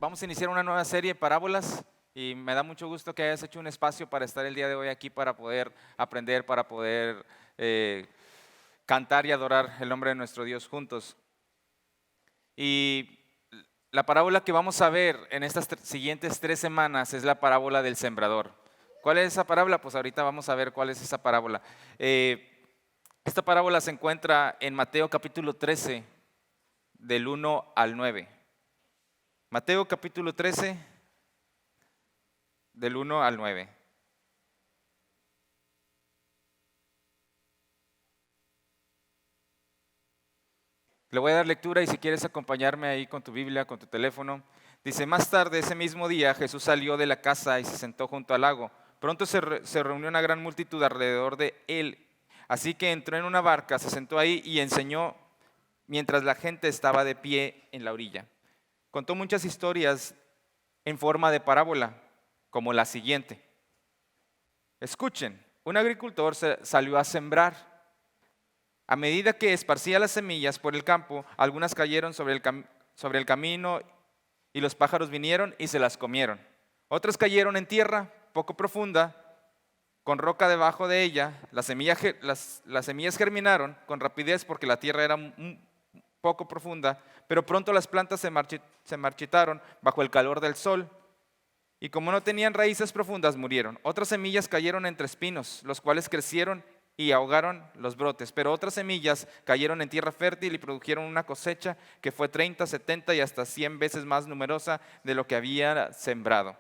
Vamos a iniciar una nueva serie de parábolas y me da mucho gusto que hayas hecho un espacio para estar el día de hoy aquí, para poder aprender, para poder cantar y adorar el nombre de nuestro Dios juntos. Y la parábola que vamos a ver en estas siguientes 3 semanas es la parábola del sembrador. ¿Cuál es esa parábola? Pues ahorita vamos a ver cuál es esa parábola. Esta parábola se encuentra en Mateo capítulo 13, del 1 al 9. Mateo capítulo 13, del 1 al 9. Le voy a dar lectura y si quieres acompañarme ahí con tu Biblia, con tu teléfono. Dice: más tarde ese mismo día Jesús salió de la casa y se sentó junto al lago. Pronto se reunió una gran multitud alrededor de él. Así que entró en una barca, se sentó ahí y enseñó mientras la gente estaba de pie en la orilla. Contó muchas historias en forma de parábola, como la siguiente. Escuchen, un agricultor salió a sembrar. A medida que esparcía las semillas por el campo, algunas cayeron sobre el camino y los pájaros vinieron y se las comieron. Otras cayeron en tierra poco profunda, con roca debajo de ella. Las semillas germinaron con rapidez porque la tierra era poco profunda, pero pronto las plantas se marchitaron bajo el calor del sol y como no tenían raíces profundas murieron. Otras semillas cayeron entre espinos, los cuales crecieron y ahogaron los brotes, pero otras semillas cayeron en tierra fértil y produjeron una cosecha que fue 30, 70 y hasta 100 veces más numerosa de lo que había sembrado.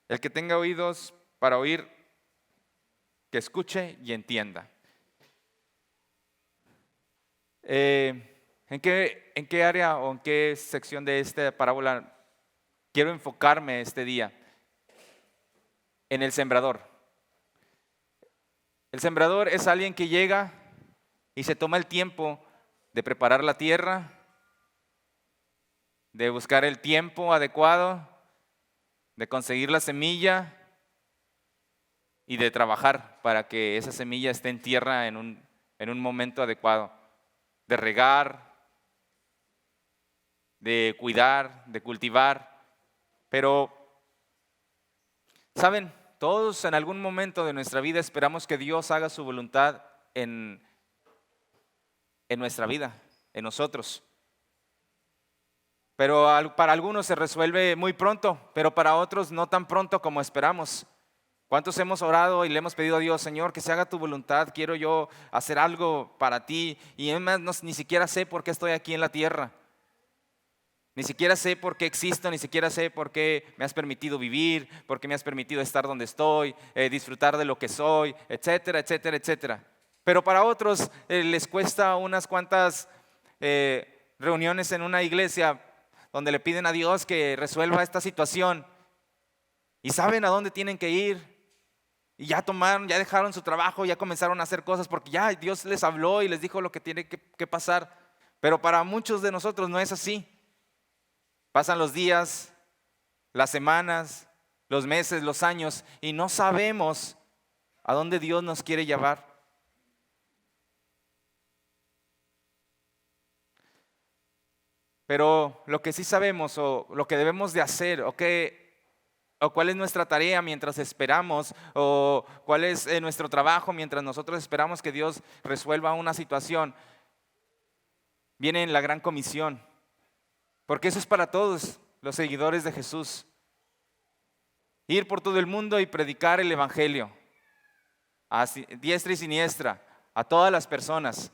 El que tenga oídos para oír, que escuche y entienda. ¿En qué área o en qué sección de esta parábola quiero enfocarme este día? En el sembrador. El sembrador es alguien que llega y se toma el tiempo de preparar la tierra, de buscar el tiempo adecuado, de conseguir la semilla y de trabajar para que esa semilla esté en tierra en un momento adecuado, de regar, de cuidar, de cultivar. Pero, ¿saben? Todos en algún momento de nuestra vida esperamos que Dios haga su voluntad en nuestra vida, en nosotros. Pero para algunos se resuelve muy pronto, pero para otros no tan pronto como esperamos. ¿Cuántos hemos orado y le hemos pedido a Dios: Señor, que se haga tu voluntad, quiero yo hacer algo para ti? Y además ni siquiera sé por qué estoy aquí en la tierra. Ni siquiera sé por qué existo, ni siquiera sé por qué me has permitido vivir, por qué me has permitido estar donde estoy, disfrutar de lo que soy, etcétera, etcétera, etcétera. Pero para otros les cuesta unas cuantas reuniones en una iglesia donde le piden a Dios que resuelva esta situación y saben a dónde tienen que ir y ya dejaron su trabajo, ya comenzaron a hacer cosas porque ya Dios les habló y les dijo lo que tiene que pasar. Pero para muchos de nosotros no es así. Pasan los días, las semanas, los meses, los años y no sabemos a dónde Dios nos quiere llevar. Pero lo que sí sabemos o lo que debemos de hacer o cuál es nuestra tarea mientras esperamos o cuál es nuestro trabajo mientras nosotros esperamos que Dios resuelva una situación, viene en la gran comisión. Porque eso es para todos los seguidores de Jesús. Ir por todo el mundo y predicar el evangelio a diestra y siniestra, a todas las personas.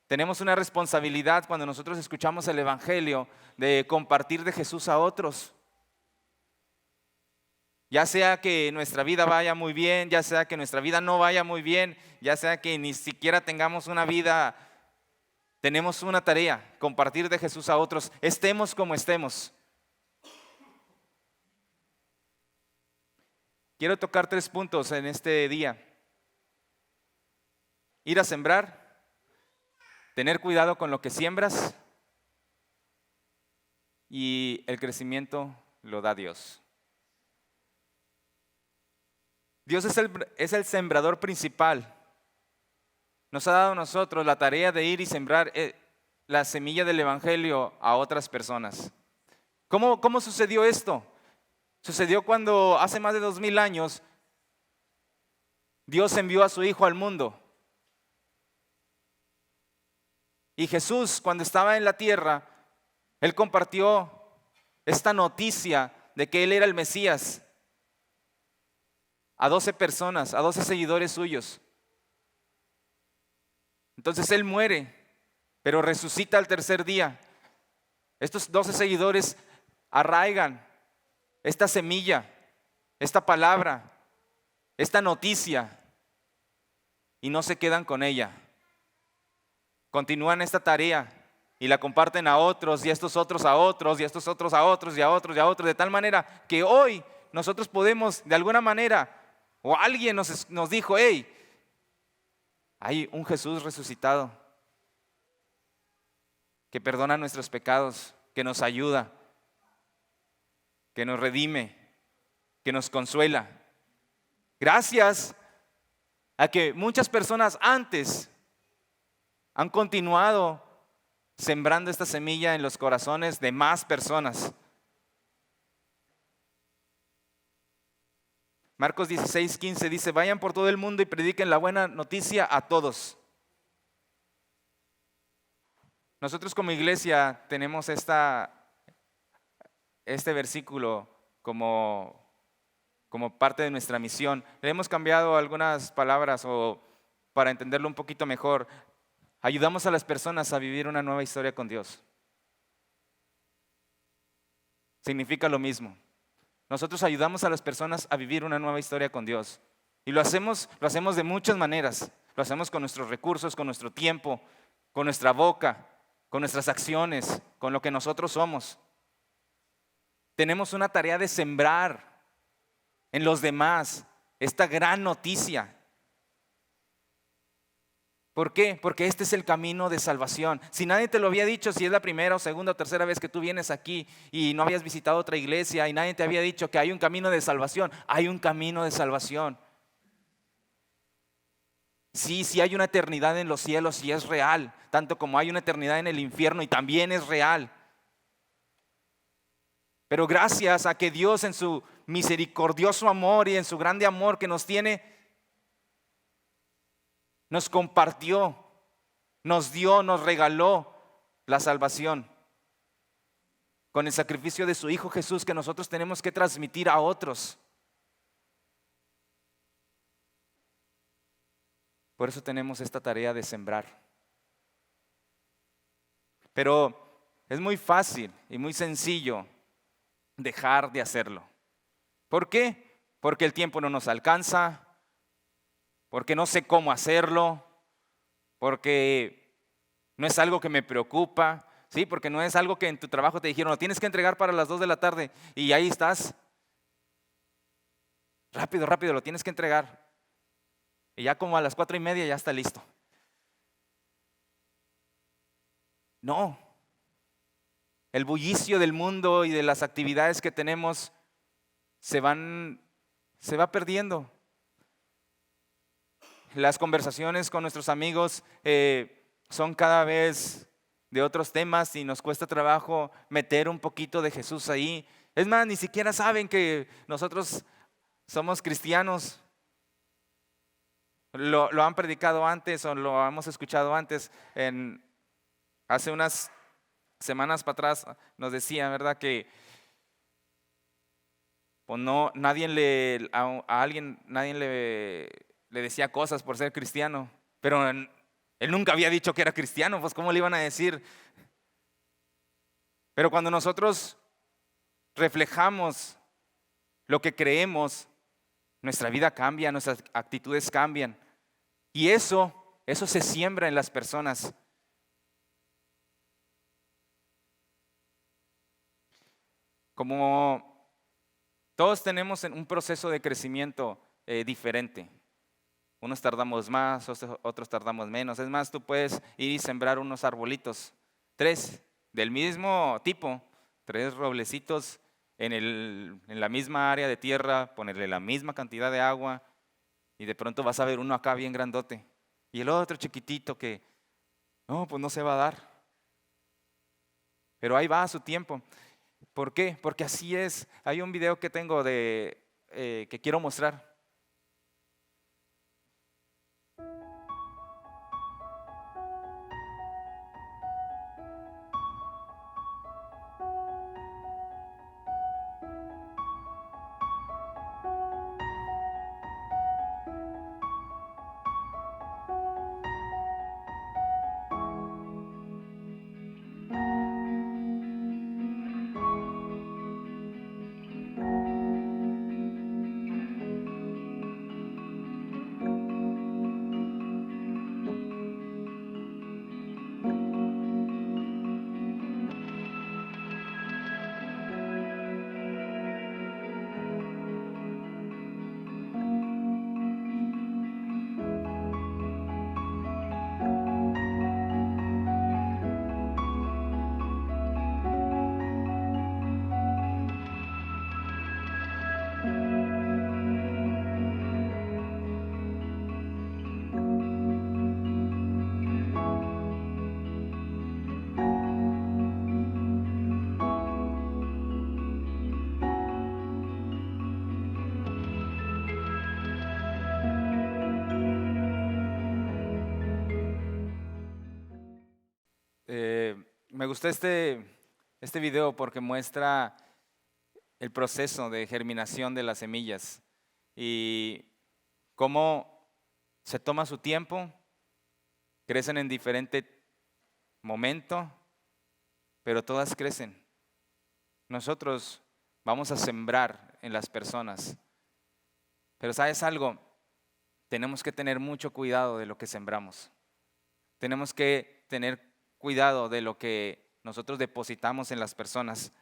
Tenemos una responsabilidad cuando nosotros escuchamos el evangelio de compartir de Jesús a otros. Ya sea que nuestra vida vaya muy bien, ya sea que nuestra vida no vaya muy bien, ya sea que ni siquiera tengamos una vida. Tenemos una tarea: compartir de Jesús a otros, estemos como estemos. Quiero tocar 3 puntos en este día: ir a sembrar, tener cuidado con lo que siembras y el crecimiento lo da Dios. Dios es el sembrador principal. Nos ha dado a nosotros la tarea de ir y sembrar la semilla del evangelio a otras personas. ¿Cómo sucedió esto? Sucedió cuando hace más de 2000 años Dios envió a su Hijo al mundo. Y Jesús, cuando estaba en la tierra, Él compartió esta noticia de que Él era el Mesías a 12 personas, a 12 seguidores suyos. Entonces Él muere, pero resucita al tercer día. Estos 12 seguidores arraigan esta semilla, esta palabra, esta noticia, y no se quedan con ella. Continúan esta tarea y la comparten a otros, y estos otros a otros, y estos otros a otros, y a otros, y a otros, de tal manera que hoy nosotros podemos, de alguna manera, o alguien nos dijo, hey, hay un Jesús resucitado que perdona nuestros pecados, que nos ayuda, que nos redime, que nos consuela. Gracias a que muchas personas antes han continuado sembrando esta semilla en los corazones de más personas. Marcos 16:15 dice, vayan por todo el mundo y prediquen la buena noticia a todos. Nosotros como iglesia tenemos este versículo como parte de nuestra misión. Le hemos cambiado algunas palabras para entenderlo un poquito mejor. Ayudamos a las personas a vivir una nueva historia con Dios. Significa lo mismo. Nosotros ayudamos a las personas a vivir una nueva historia con Dios. Y lo hacemos de muchas maneras. Lo hacemos con nuestros recursos, con nuestro tiempo, con nuestra boca, con nuestras acciones, con lo que nosotros somos. Tenemos una tarea de sembrar en los demás esta gran noticia. ¿Por qué? Porque este es el camino de salvación. Si nadie te lo había dicho, si es la primera o segunda o tercera vez que tú vienes aquí y no habías visitado otra iglesia y nadie te había dicho que hay un camino de salvación, hay un camino de salvación. Sí hay una eternidad en los cielos y es real, tanto como hay una eternidad en el infierno y también es real. Pero gracias a que Dios en su misericordioso amor y en su grande amor que nos tiene, nos compartió, nos dio, nos regaló la salvación con el sacrificio de su Hijo Jesús que nosotros tenemos que transmitir a otros. Por eso tenemos esta tarea de sembrar. Pero es muy fácil y muy sencillo dejar de hacerlo. ¿Por qué? Porque el tiempo no nos alcanza, porque no sé cómo hacerlo, porque no es algo que me preocupa, ¿sí? Porque no es algo que en tu trabajo te dijeron, lo tienes que entregar para las 2 de la tarde y ahí estás. Rápido, lo tienes que entregar. Y ya como a las 4:30 ya está listo. No. El bullicio del mundo y de las actividades que tenemos se va perdiendo. Las conversaciones con nuestros amigos son cada vez de otros temas y nos cuesta trabajo meter un poquito de Jesús ahí. Es más, ni siquiera saben que nosotros somos cristianos. Lo han predicado antes o lo hemos escuchado antes. Hace unas semanas para atrás nos decían, ¿verdad? Que pues a alguien nadie le decía cosas por ser cristiano, pero él nunca había dicho que era cristiano, pues ¿cómo le iban a decir? Pero cuando nosotros reflejamos lo que creemos, nuestra vida cambia, nuestras actitudes cambian. Y eso se siembra en las personas. Como todos tenemos un proceso de crecimiento diferente. Unos tardamos más, otros tardamos menos. Es más, tú puedes ir y sembrar unos arbolitos, 3 del mismo tipo, 3 roblecitos en la misma área de tierra, ponerle la misma cantidad de agua y de pronto vas a ver uno acá bien grandote y el otro chiquitito que no, pues no se va a dar. Pero ahí va a su tiempo. ¿Por qué? Porque así es. Hay un video que tengo que quiero mostrar. Me gustó este video porque muestra el proceso de germinación de las semillas y cómo se toma su tiempo, crecen en diferente momento, pero todas crecen. Nosotros vamos a sembrar en las personas, pero ¿sabes algo? Tenemos que tener mucho cuidado de lo que sembramos. Tenemos que tener cuidado de lo que nosotros depositamos en las personas.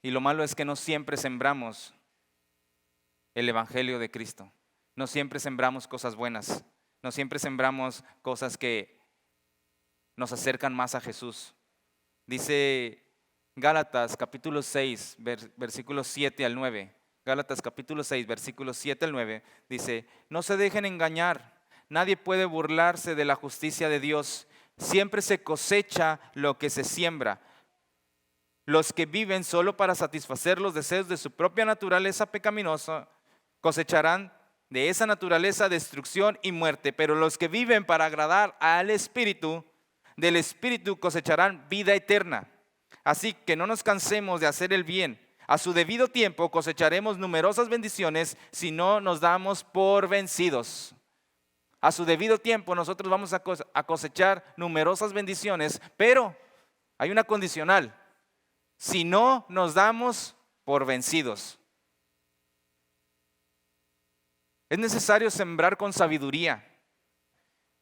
Y lo malo es que no siempre sembramos el Evangelio de Cristo. No siempre sembramos cosas buenas. No siempre sembramos cosas que nos acercan más a Jesús. Dice Gálatas capítulo 6, versículos 7 al 9. Gálatas capítulo 6, versículos 7 al 9. Dice, no se dejen engañar. Nadie puede burlarse de la justicia de Dios. Siempre se cosecha lo que se siembra. Los que viven solo para satisfacer los deseos de su propia naturaleza pecaminosa cosecharán de esa naturaleza destrucción y muerte. Pero los que viven para agradar al Espíritu, del Espíritu cosecharán vida eterna. Así que no nos cansemos de hacer el bien. A su debido tiempo cosecharemos numerosas bendiciones si no nos damos por vencidos. A su debido tiempo nosotros vamos a cosechar numerosas bendiciones, pero hay una condicional: si no nos damos por vencidos. Es necesario sembrar con sabiduría,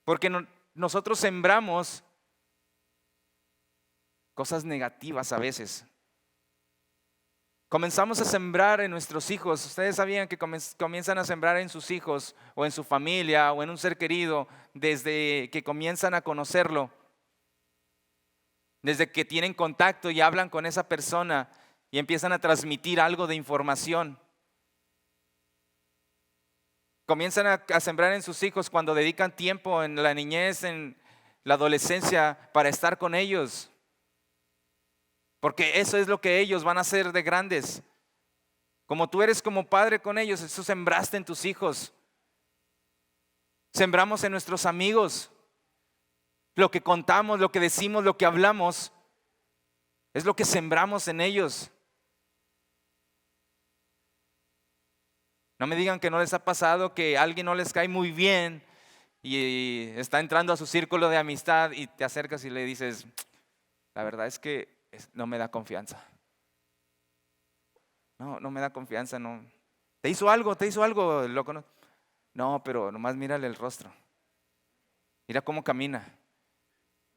porque nosotros sembramos cosas negativas a veces. Comenzamos a sembrar en nuestros hijos. Ustedes sabían que comienzan a sembrar en sus hijos o en su familia o en un ser querido desde que comienzan a conocerlo, desde que tienen contacto y hablan con esa persona y empiezan a transmitir algo de información. Comienzan a sembrar en sus hijos cuando dedican tiempo en la niñez, en la adolescencia, para estar con ellos. Porque eso es lo que ellos van a hacer de grandes. Como tú eres como padre con ellos, eso sembraste en tus hijos. Sembramos en nuestros amigos. Lo que contamos, lo que decimos, lo que hablamos, es lo que sembramos en ellos. No me digan que no les ha pasado que alguien no les cae muy bien y está entrando a su círculo de amistad y te acercas y le dices, la verdad es que no me da confianza. No me da confianza, no. ¿Te hizo algo? Loco? No, pero nomás mírale el rostro. Mira cómo camina.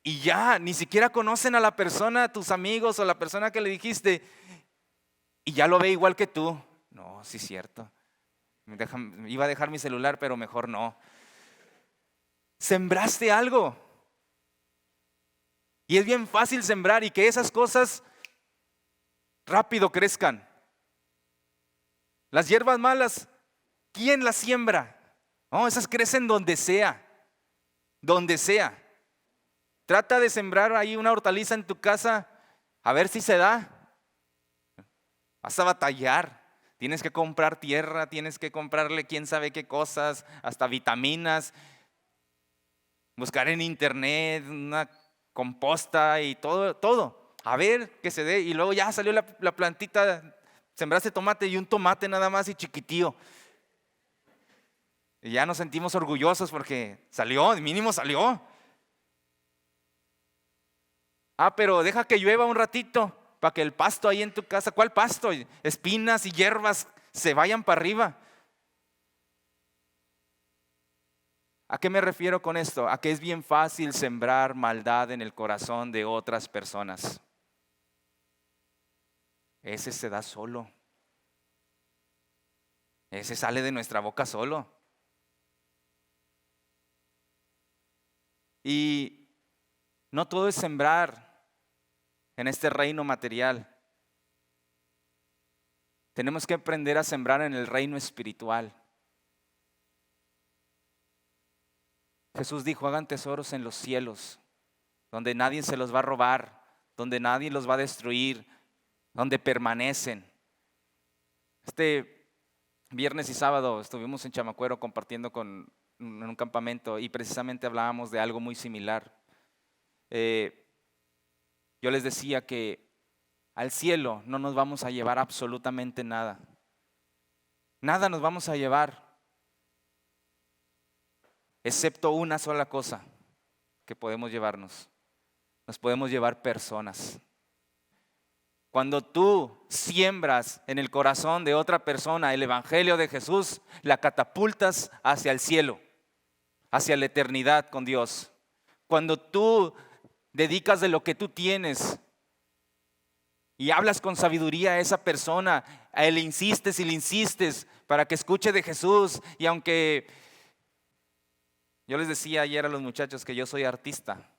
Y ya, ni siquiera conocen a la persona, tus amigos o la persona que le dijiste, y ya lo ve igual que tú. No, sí es cierto. Iba a dejar mi celular, pero mejor no. Sembraste algo. Y es bien fácil sembrar y que esas cosas rápido crezcan. Las hierbas malas, ¿quién las siembra? No, esas crecen donde sea. Donde sea. Trata de sembrar ahí una hortaliza en tu casa A ver si se da. Vas a batallar. Tienes que comprar tierra, tienes que comprarle quién sabe qué cosas, hasta vitaminas. Buscar en internet una composta y todo, todo. A ver que se dé. Y luego ya salió la plantita, sembraste tomate y un tomate nada más y chiquitío. Y ya nos sentimos orgullosos porque salió, mínimo salió. Pero deja que llueva un ratito para que el pasto ahí en tu casa, ¿cuál pasto? Espinas y hierbas se vayan para arriba. ¿A qué me refiero con esto? A que es bien fácil sembrar maldad en el corazón de otras personas. Ese se da solo. Ese sale de nuestra boca solo. Y no todo es sembrar en este reino material. Tenemos que aprender a sembrar en el reino espiritual. Jesús dijo, hagan tesoros en los cielos, donde nadie se los va a robar, donde nadie los va a destruir, donde permanecen. Este viernes y sábado estuvimos en Chamacuero compartiendo en un campamento y precisamente hablábamos de algo muy similar. Yo les decía que al cielo no nos vamos a llevar absolutamente nada. Nada nos vamos a llevar, excepto una sola cosa que podemos llevarnos. Nos podemos llevar personas. Cuando tú siembras en el corazón de otra persona el evangelio de Jesús, la catapultas hacia el cielo, hacia la eternidad con Dios. Cuando tú dedicas de lo que tú tienes y hablas con sabiduría a esa persona, a él insistes y le insistes para que escuche de Jesús. Y aunque yo les decía ayer a los muchachos que yo soy artista,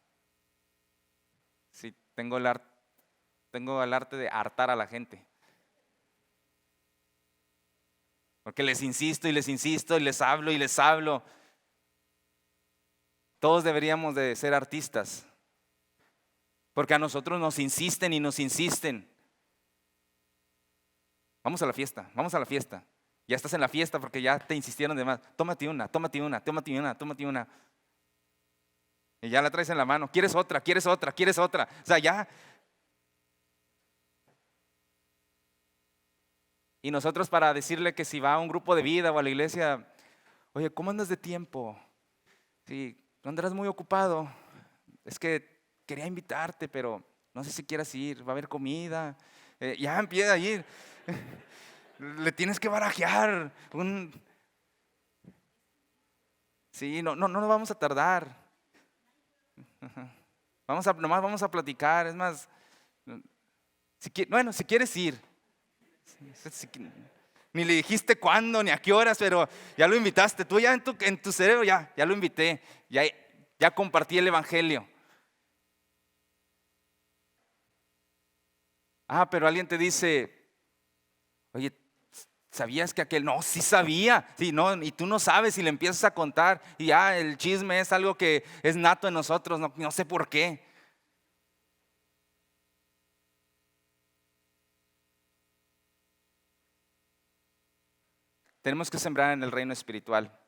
sí, tengo el arte de hartar a la gente. Porque les insisto y les insisto y les hablo y les hablo. Todos deberíamos de ser artistas. Porque a nosotros nos insisten y nos insisten. Vamos a la fiesta, vamos a la fiesta. Ya estás en la fiesta porque ya te insistieron de más. Tómate una, tómate una, tómate una, tómate una. Y ya la traes en la mano. ¿Quieres otra? ¿Quieres otra? ¿Quieres otra? O sea, ya. Y nosotros para decirle que si va a un grupo de vida o a la iglesia, oye, ¿cómo andas de tiempo? Sí, andarás muy ocupado. Es que quería invitarte, pero no sé si quieras ir, va a haber comida. Ya empieza a ir. Le tienes que barajear. Sí, no nos vamos a tardar. Nomás vamos a platicar. Es más, si quieres ir. Ni le dijiste cuándo, ni a qué horas, pero ya lo invitaste. Tú ya en tu cerebro ya lo invité. Ya compartí el evangelio. Pero alguien te dice, oye, ¿sabías que aquel? No, sí sabía. Sí, no, y tú no sabes y le empiezas a contar. Y ya el chisme es algo que es nato en nosotros. No sé por qué. Tenemos que sembrar en el reino espiritual.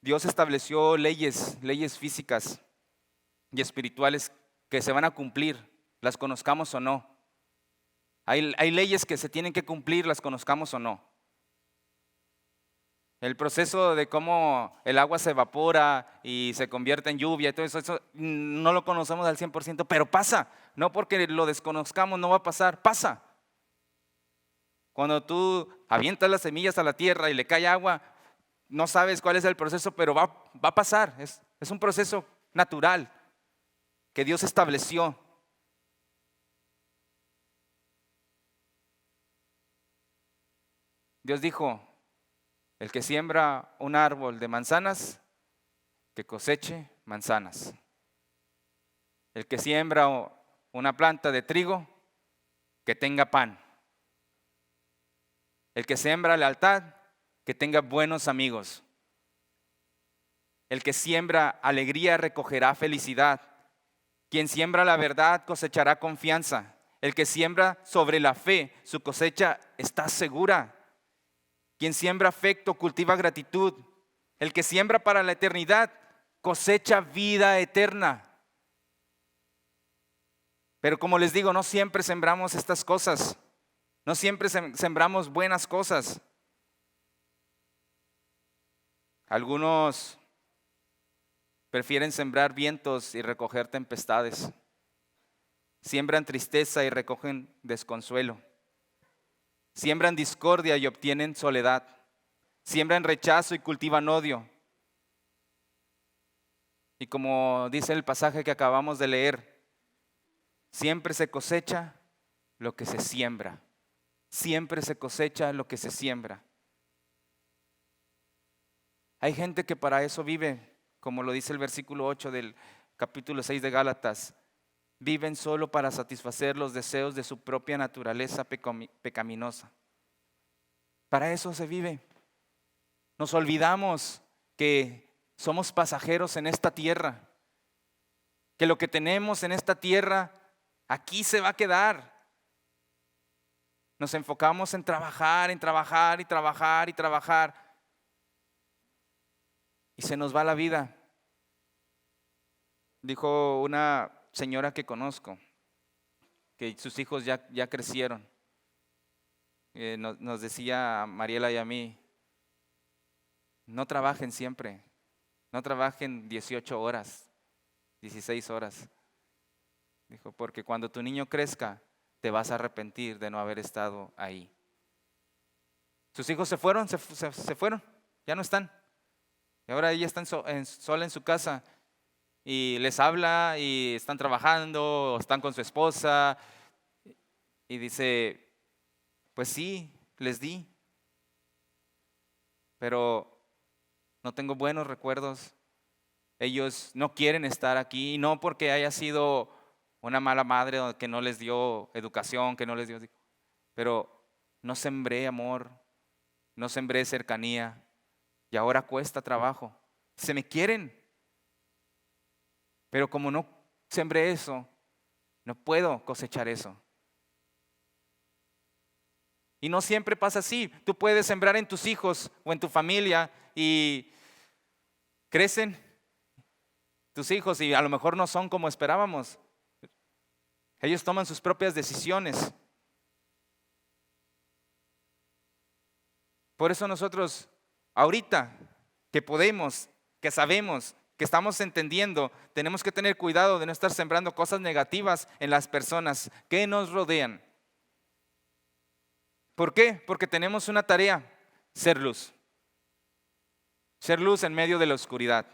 Dios estableció leyes físicas y espirituales que se van a cumplir, las conozcamos o no. Hay leyes que se tienen que cumplir, las conozcamos o no. El proceso de cómo el agua se evapora y se convierte en lluvia y todo eso no lo conocemos al 100%, pero pasa. No porque lo desconozcamos no va a pasar, pasa. Cuando tú avientas las semillas a la tierra y le cae agua, no sabes cuál es el proceso, pero va a pasar. Es un proceso natural que Dios estableció. Dios dijo, el que siembra un árbol de manzanas, que coseche manzanas. El que siembra una planta de trigo, que tenga pan. El que siembra lealtad, que tenga buenos amigos. El que siembra alegría recogerá felicidad. Quien siembra la verdad cosechará confianza. El que siembra sobre la fe, su cosecha está segura. Quien siembra afecto cultiva gratitud. El que siembra para la eternidad cosecha vida eterna. Pero como les digo, no siempre sembramos estas cosas. No siempre sembramos buenas cosas. Algunos prefieren sembrar vientos y recoger tempestades. Siembran tristeza y recogen desconsuelo. Siembran discordia y obtienen soledad. Siembran rechazo y cultivan odio. Y como dice el pasaje que acabamos de leer, siempre se cosecha lo que se siembra. Siempre se cosecha lo que se siembra. Hay gente que para eso vive, como lo dice el versículo 8 del capítulo 6 de Gálatas. Viven solo para satisfacer los deseos de su propia naturaleza pecaminosa. Para eso se vive. Nos olvidamos que somos pasajeros en esta tierra, que lo que tenemos en esta tierra aquí se va a quedar. Nos enfocamos en trabajar y trabajar y se nos va la vida. Dijo una señora que conozco que sus hijos ya crecieron. Nos decía a Mariela y a mí: no trabajen siempre, no trabajen 18 horas, 16 horas. Dijo, porque cuando tu niño crezca, te vas a arrepentir de no haber estado ahí. Sus hijos se fueron, ya no están. Y ahora ella está sola en su casa y les habla y están trabajando, o están con su esposa. Y dice, pues sí, les di, pero no tengo buenos recuerdos. Ellos no quieren estar aquí, y no porque haya sido una mala madre que no les dio educación, que no les dio, pero no sembré amor, no sembré cercanía y ahora cuesta trabajo. Se me quieren, pero como no sembré eso, no puedo cosechar eso. Y no siempre pasa así. Tú puedes sembrar en tus hijos o en tu familia y crecen tus hijos y a lo mejor no son como esperábamos. Ellos toman sus propias decisiones. Por eso nosotros, ahorita que podemos, que sabemos, que estamos entendiendo, tenemos que tener cuidado de no estar sembrando cosas negativas en las personas que nos rodean. ¿Por qué? Porque tenemos una tarea: ser luz. Ser luz en medio de la oscuridad.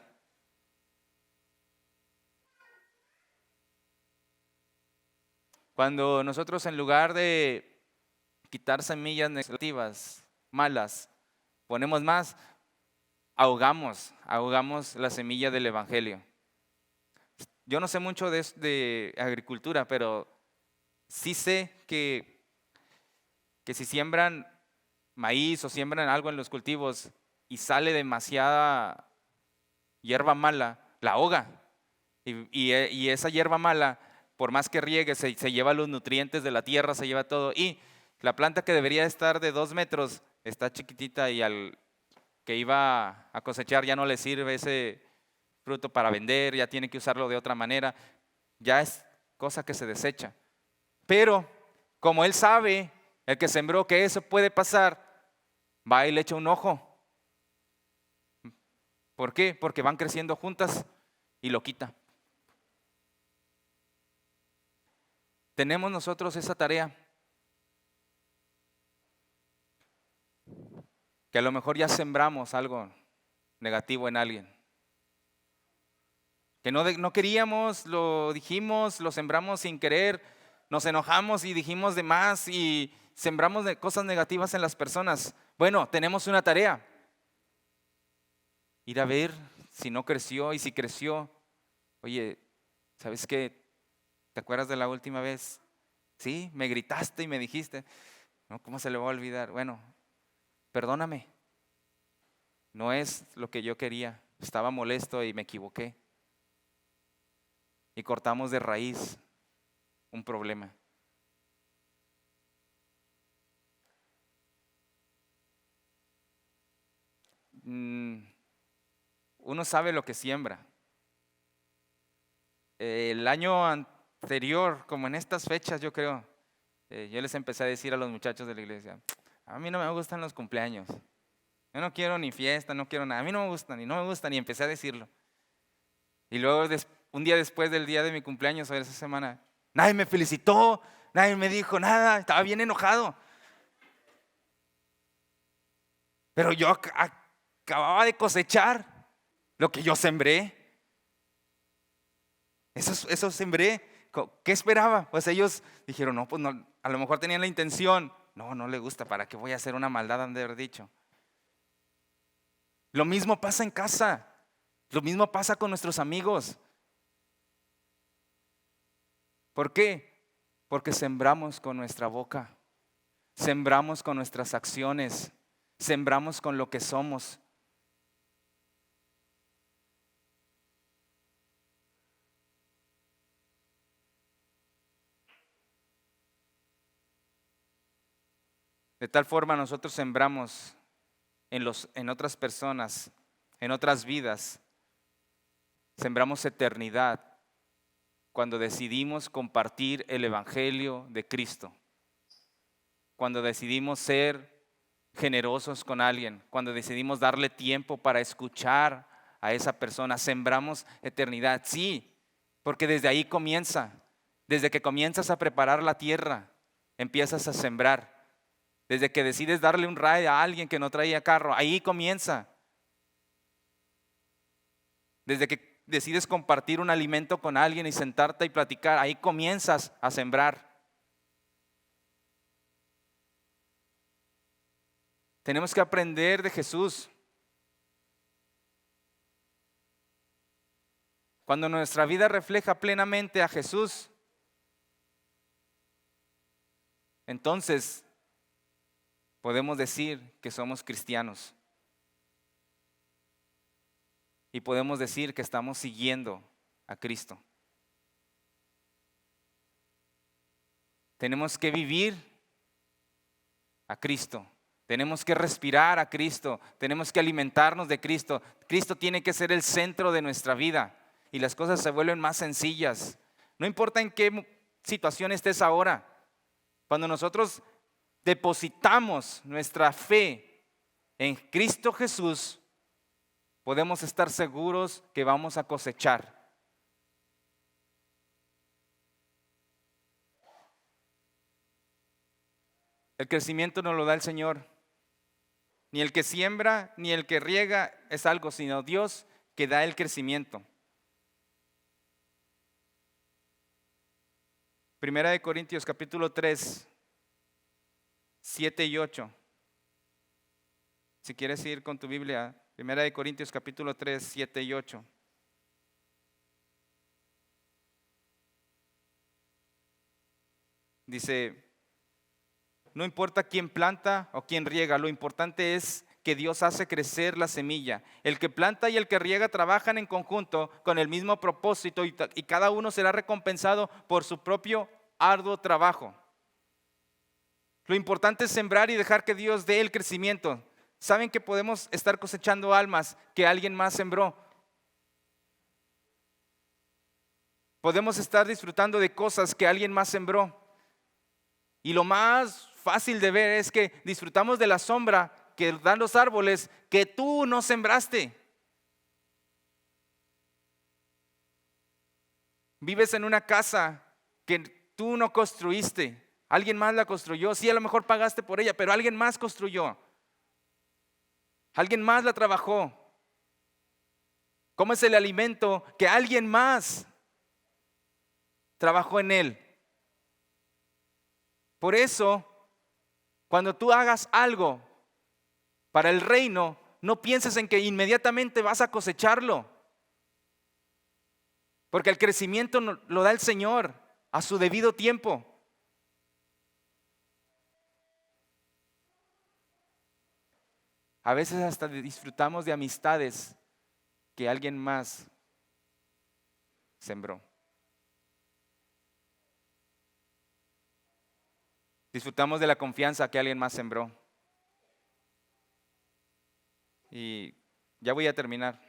Cuando nosotros, en lugar de quitar semillas negativas, malas, ponemos más, ahogamos la semilla del evangelio. Yo no sé mucho de agricultura, pero sí sé que si siembran maíz o siembran algo en los cultivos y sale demasiada hierba mala, la ahoga. Y esa hierba mala, por más que riegue, se lleva los nutrientes de la tierra, se lleva todo. Y la planta que debería estar de 2 metros está chiquitita, y al que iba a cosechar ya no le sirve ese fruto para vender, ya tiene que usarlo de otra manera. Ya es cosa que se desecha. Pero como él sabe, el que sembró, que eso puede pasar, va y le echa un ojo. ¿Por qué? Porque van creciendo juntas y lo quita. Tenemos nosotros esa tarea, que a lo mejor ya sembramos algo negativo en alguien, que no queríamos, lo dijimos, lo sembramos sin querer, nos enojamos y dijimos de más y sembramos cosas negativas en las personas. Bueno, tenemos una tarea: ir a ver si no creció, y si creció, oye, ¿sabes qué? ¿Te acuerdas de la última vez? Sí, me gritaste y me dijiste. No, ¿cómo se le va a olvidar? Bueno, perdóname. No es lo que yo quería. Estaba molesto y me equivoqué. y cortamos de raíz un problema. Uno sabe lo que siembra. El año anterior, como en estas fechas, yo creo, yo les empecé a decir a los muchachos de la iglesia, a mí no me gustan los cumpleaños. Yo no quiero ni fiesta, no quiero nada. A mí no me gustan, y empecé a decirlo. Y luego, un día después del día de mi cumpleaños, o esa semana, nadie me felicitó, nadie me dijo nada, estaba bien enojado. Pero yo acababa de cosechar lo que yo sembré. Eso sembré. ¿Qué esperaba? Pues ellos dijeron, no, pues no, a lo mejor tenían la intención. No le gusta, ¿para qué voy a hacer una maldad? Han de haber dicho. Lo mismo pasa en casa. Lo mismo pasa con nuestros amigos. ¿Por qué? Porque sembramos con nuestra boca. Sembramos con nuestras acciones. Sembramos con lo que somos. De tal forma nosotros sembramos en otras personas, en otras vidas. Sembramos eternidad cuando decidimos compartir el evangelio de Cristo. Cuando decidimos ser generosos con alguien, cuando decidimos darle tiempo para escuchar a esa persona, sembramos eternidad. Sí, porque desde ahí comienza. Desde que comienzas a preparar la tierra, empiezas a sembrar. Desde que decides darle un ride a alguien que no traía carro, ahí comienza. Desde que decides compartir un alimento con alguien y sentarte y platicar, ahí comienzas a sembrar. Tenemos que aprender de Jesús. Cuando nuestra vida refleja plenamente a Jesús, entonces podemos decir que somos cristianos. Y podemos decir que estamos siguiendo a Cristo. Tenemos que vivir a Cristo. Tenemos que respirar a Cristo. Tenemos que alimentarnos de Cristo. Cristo tiene que ser el centro de nuestra vida. Y las cosas se vuelven más sencillas. No importa en qué situación estés ahora. Cuando nosotros depositamos nuestra fe en Cristo Jesús, podemos estar seguros que vamos a cosechar. El crecimiento nos lo da el Señor. Ni el que siembra, ni el que riega es algo, sino Dios que da el crecimiento. Primera de Corintios capítulo 3, 7 y 8. Si quieres ir con tu Biblia, Primera de Corintios capítulo 3, 7 y 8. Dice, no importa quién planta o quién riega, lo importante es que Dios hace crecer la semilla. El que planta y el que riega trabajan en conjunto con el mismo propósito y cada uno será recompensado por su propio arduo trabajo. Lo importante es sembrar y dejar que Dios dé el crecimiento. ¿Saben que podemos estar cosechando almas que alguien más sembró? Podemos estar disfrutando de cosas que alguien más sembró. Y lo más fácil de ver es que disfrutamos de la sombra que dan los árboles que tú no sembraste. Vives en una casa que tú no construiste. Alguien más la construyó. Sí, a lo mejor pagaste por ella, pero alguien más construyó. Alguien más la trabajó. ¿Cómo es el alimento que alguien más trabajó en él? Por eso, cuando tú hagas algo para el reino, no pienses en que inmediatamente vas a cosecharlo. Porque el crecimiento lo da el Señor a su debido tiempo. A veces hasta disfrutamos de amistades que alguien más sembró. Disfrutamos de la confianza que alguien más sembró. Y ya voy a terminar.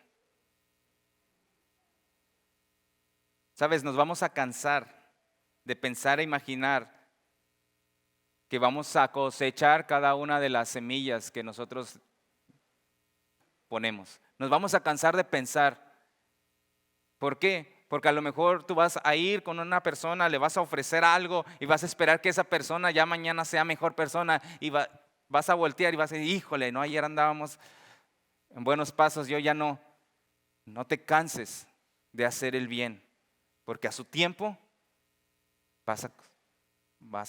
Sabes, nos vamos a cansar de pensar e imaginar que vamos a cosechar cada una de las semillas que nosotros ponemos. Nos vamos a cansar de pensar. ¿Por qué? Porque a lo mejor tú vas a ir con una persona, le vas a ofrecer algo y vas a esperar que esa persona ya mañana sea mejor persona y vas a voltear y vas a decir, híjole, no, ayer andábamos en buenos pasos, yo ya no. No te canses de hacer el bien, porque a su tiempo vas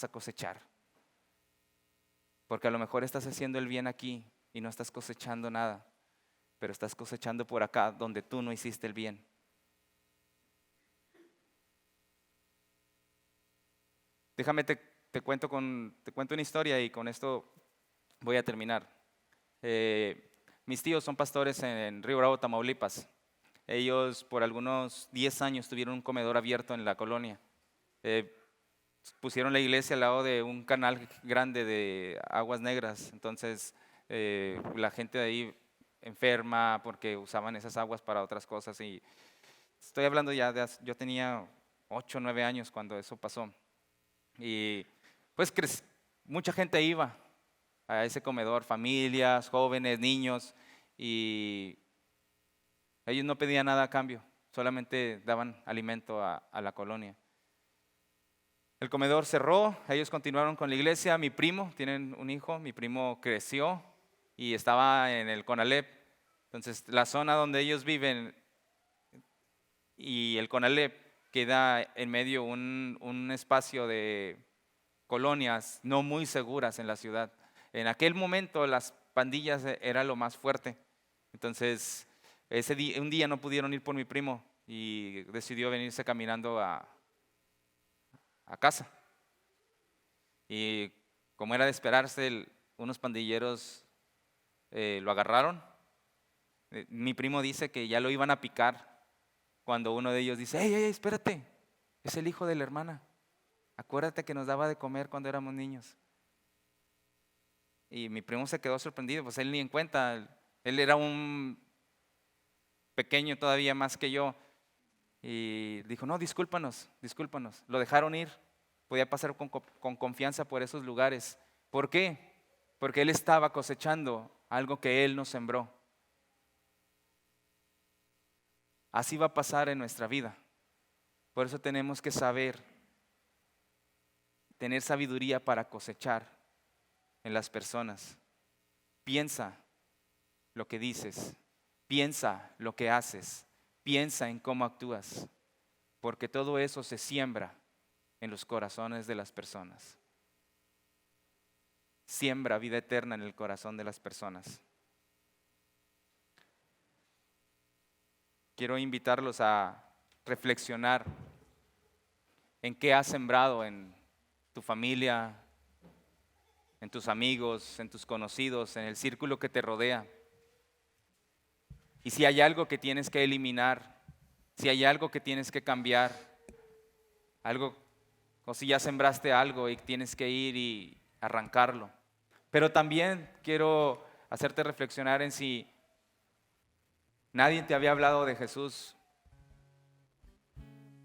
a cosechar. Porque a lo mejor estás haciendo el bien aquí y no estás cosechando nada, pero estás cosechando por acá donde tú no hiciste el bien. Déjame te cuento una historia y con esto voy a terminar. Mis tíos son pastores en Río Bravo, Tamaulipas. Ellos por algunos 10 años tuvieron un comedor abierto en la colonia. Pusieron la iglesia al lado de un canal grande de aguas negras. Entonces la gente de ahí enferma porque usaban esas aguas para otras cosas. Y estoy hablando yo tenía 8 o 9 años cuando eso pasó. Y pues mucha gente iba a ese comedor, familias, jóvenes, niños, y ellos no pedían nada a cambio, solamente daban alimento a la colonia. El comedor cerró, ellos continuaron con la iglesia. Mi primo, tienen un hijo, mi primo creció y estaba en el CONALEP. Entonces la zona donde ellos viven y el CONALEP queda en medio un espacio de colonias no muy seguras en la ciudad. En aquel momento las pandillas era lo más fuerte. Entonces un día no pudieron ir por mi primo y decidió venirse caminando a casa. Y como era de esperarse, unos pandilleros lo agarraron. Mi primo dice que ya lo iban a picar cuando uno de ellos dice, ¡Ey, espérate! Es el hijo de la hermana. Acuérdate que nos daba de comer cuando éramos niños. Y mi primo se quedó sorprendido, pues él ni en cuenta. Él era un pequeño todavía más que yo. Y dijo, no, discúlpanos. Lo dejaron ir. Podía pasar con confianza por esos lugares. ¿Por qué? Porque él estaba cosechando algo que él no sembró. Así va a pasar en nuestra vida. Por eso tenemos que saber, tener sabiduría para cosechar en las personas. Piensa lo que dices, piensa lo que haces, piensa en cómo actúas, porque todo eso se siembra en los corazones de las personas. Siembra vida eterna en el corazón de las personas. Quiero invitarlos a reflexionar en qué has sembrado en tu familia, en tus amigos, en tus conocidos, en el círculo que te rodea. Y si hay algo que tienes que eliminar, si hay algo que tienes que cambiar, o si ya sembraste algo y tienes que ir y arrancarlo. Pero también quiero hacerte reflexionar en si nadie te había hablado de Jesús,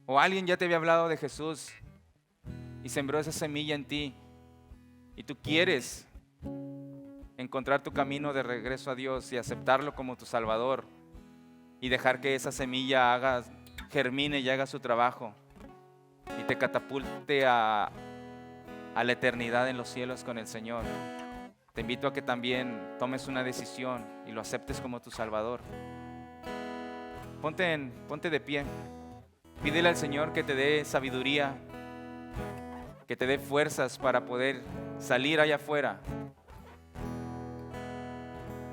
o alguien ya te había hablado de Jesús y sembró esa semilla en ti, y tú quieres encontrar tu camino de regreso a Dios y aceptarlo como tu Salvador y dejar que esa semilla germine y haga su trabajo y te catapulte a la eternidad en los cielos con el Señor. Te invito a que también tomes una decisión y lo aceptes como tu Salvador. Ponte de pie. Pídele al Señor que te dé sabiduría, que te dé fuerzas para poder salir allá afuera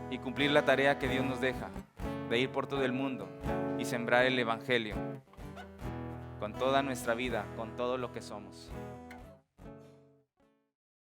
y cumplir la tarea que Dios nos deja, de ir por todo el mundo y sembrar el Evangelio con toda nuestra vida, con todo lo que somos.